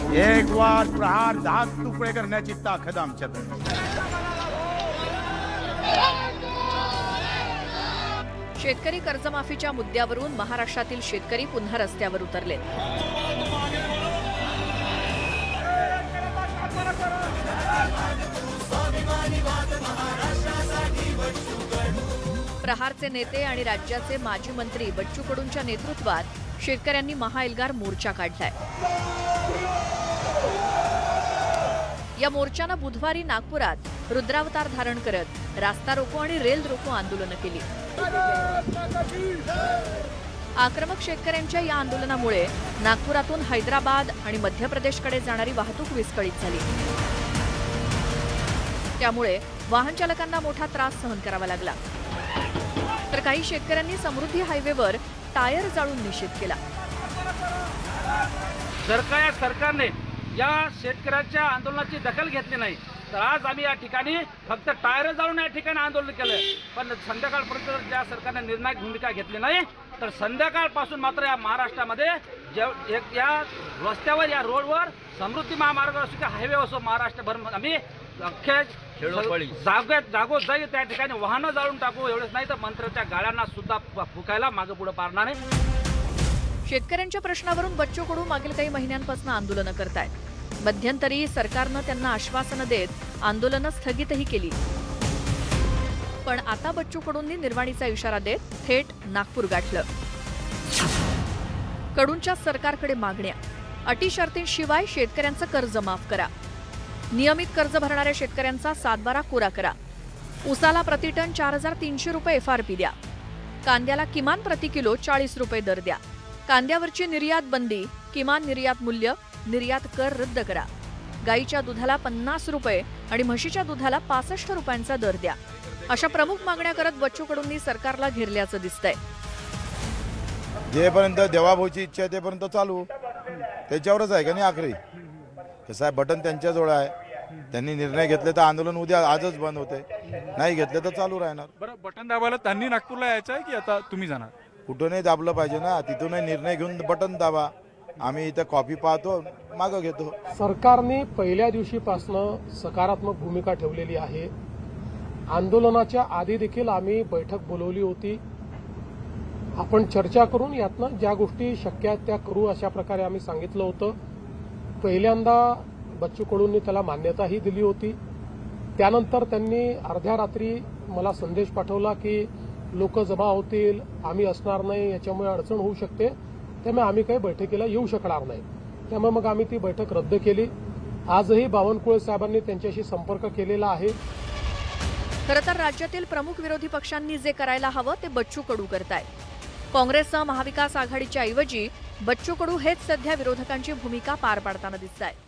एक वार प्रहार 10 तुकडे करण्याची ताकद आमच्याकडे. शेतकरी कर्जमाफीच्या मुद्द्यावरून महाराष्ट्रातील शेतकरी पुन्हा रस्त्यावर उतरले. प्रहारचे नेते आणि राज्याचे माजी मंत्री बच्चू कडूंच्या नेतृत्वात शेतकऱ्यांनी महाएल्गार मोर्चा काढलाय. या मोर्चानं बुधवारी नागपुरात रुद्रावतार धारण करत रास्ता रोको आणि रेल रोको आंदोलनं केली. आक्रमक शेतकऱ्यांच्या या आंदोलनामुळे नागपुरातून हैदराबाद आणि मध्य प्रदेशकडे जाणारी वाहतूक विस्कळीत झाली. त्यामुळे वाहन चालकांना मोठा त्रास सहन करावा लागला. तर काही शेतकऱ्यांनी समृद्धी हायवेवर टायर जाळून निषेध केला. जर का या सरकारने या शेतकऱ्यांच्या आंदोलनाची दखल घेतली नाही तर आज आम्ही या ठिकाणी फक्त टायर जाळून या ठिकाणी आंदोलन केलंय. पण संध्याकाळपर्यंत ज्या सरकारने निर्णायक भूमिका घेतली नाही तर संध्याकाळपासून मात्र या महाराष्ट्रामध्ये या रस्त्यावर या रोडवर समृद्धी महामार्ग असो की हायवे असो महाराष्ट्रभर आम्ही अख्ख्या जागोजागी त्या ठिकाणी वाहनं जाळून टाकू. एवढंच नाही तर मंत्र्याच्या गाड्यांना सुद्धा फुकायला मागे पुढे पारणार नाही. शेतकऱ्यांच्या प्रश्नावरून बच्चू कडू मागील काही महिन्यांपासून आंदोलनं करतायत. मध्यंतरी सरकारनं त्यांना आश्वासनं देत आंदोलनं स्थगितही केली. पण आता बच्चू कडूंनी निर्वाणीचा इशारा देत थेट नागपूर गाठलं. कडूंच्या सरकारकडे मागण्या. अटी शर्तींशिवाय शेतकऱ्यांचं कर्ज माफ करा. नियमित कर्ज भरणाऱ्या शेतकऱ्यांचा 7/12 कोरा करा. ऊसाला प्रतिटन 4300 रुपये FRP द्या. कांद्याला किमान प्रति किलो 40 रुपये दर द्या. कांद्यावरची निर्यात बंदी, किमान निर्यात मूल्य, निर्यात कर रद्द करा. गाईच्या दुधाला 50 रुपये आणि म्हशीच्या दुधाला 65 रुपयांचा दर द्या. अशा प्रमुख मागण्या करत बच्चू कडूंनी सरकारला घेरल्याचं दिसतंय. जेपर्यंत देवाभाऊची इच्छा आहे तेपर्यंत चालू, त्याच्यावरच आहे का नाही. आखरी कसं आहे, बटन त्यांच्याजवळ आहे. त्यांनी निर्णय घेतले तर आंदोलन उद्या आजच बंद होते, नाही घेतले तर चालू राहणार. बरं, बटन दाबायला त्यांनी नागपूरला यायचं आहे की आता तुम्ही जाणार? कुठूनही दाबलं पाहिजे ना, तिथूनही निर्णय घेऊन बटन दाबा. आम्ही इथं कॉपी पाहतो, मागं घेतो. सरकारने पहिल्या दिवशीपासून सकारात्मक भूमिका ठेवलेली आहे. आंदोलनाच्या आधी देखील आम्ही बैठक बोलवली होती. आपण चर्चा करून यातनं ज्या गोष्टी शक्य आहेत त्या करू अशा प्रकारे आम्ही सांगितलं होतं. पहिल्यांदा बच्चू कडूंनी त्याला मान्यताही दिली होती. त्यानंतर त्यांनी अर्ध्या रात्री मला संदेश पाठवला की लोक जमा होतील, आम्ही असणार नाही, याच्यामुळे अडचण होऊ शकते, त्यामुळे आम्ही काही बैठकीला येऊ शकणार नाही. त्यामुळे मग आम्ही ती बैठक रद्द केली. आजही बावनकुळे साहेबांनी त्यांच्याशी संपर्क केलेला आहे. खरं तर राज्यातील प्रमुख विरोधी पक्षांनी जे करायला हवं ते बच्चू कडू करतायत. काँग्रेससह महाविकास आघाडीच्या ऐवजी बच्चू कडू हेच सध्या विरोधकांची भूमिका पार पाडताना दिसतायत.